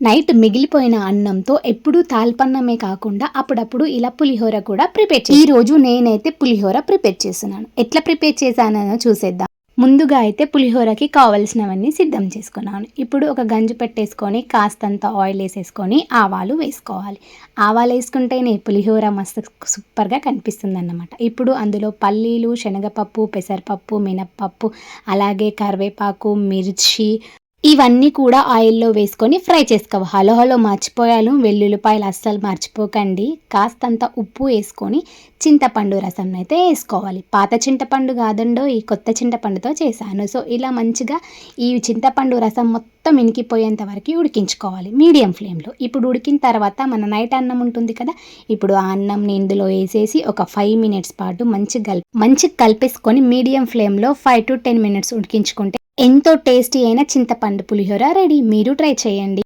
Night మిగిలిపోయిన అన్నంతో ఎప్పుడూ తాల్పన్నమే కాకుండా అప్పుడప్పుడు ఇలా పులిహోర కూడా ఈ రోజు నేనైతే పులిహోర ప్రిపేర్ చేస్తున్నాను. ఎట్లా ప్రిపేర్ చేశానో చూసేద్దాం. ముందుగా అయితే పులిహోరకి కావలసినవన్నీ సిద్ధం చేసుకున్నాను. ఇప్పుడు ఒక గంజు పెట్టేసుకొని కాస్తంత ఆయిల్ వేసేసుకొని ఆవాలు వేసుకోవాలి. ఆవాలు వేసుకుంటేనే పులిహోర మస్తు సూపర్గా కనిపిస్తుంది అన్నమాట. ఇప్పుడు అందులో పల్లీలు, శనగపప్పు, పెసరపప్పు, మినప్పప్పు, అలాగే కరివేపాకు, మిర్చి ఇవన్నీ కూడా ఆయిల్లో వేసుకొని ఫ్రై చేసుకోవాలి. హలో హలో మర్చిపోయాను, వెల్లుల్లిపాయలు అస్సలు మర్చిపోకండి. కాస్తంత ఉప్పు వేసుకొని చింతపండు రసం అయితే వేసుకోవాలి. పాత చింతపండు కాదండో, ఈ కొత్త చింతపండుతో చేశాను. సో ఇలా మంచిగా ఈ చింతపండు రసం మొత్తం ఇనికిపోయేంత వరకు ఉడికించుకోవాలి మీడియం ఫ్లేమ్లో. ఇప్పుడు ఉడికిన తర్వాత మన నైట్ అన్నం ఉంటుంది కదా, ఇప్పుడు ఆ అన్నంని ఇందులో వేసేసి ఒక 5 మినిట్స్ పాటు మంచిగా కలిపేసుకొని మీడియం ఫ్లేమ్లో 5 to 10 మినిట్స్ ఉడికించుకుంటే ఎంతో టేస్టీ అయిన చింతపండు పులిహోర రెడీ. మీరు ట్రై చేయండి.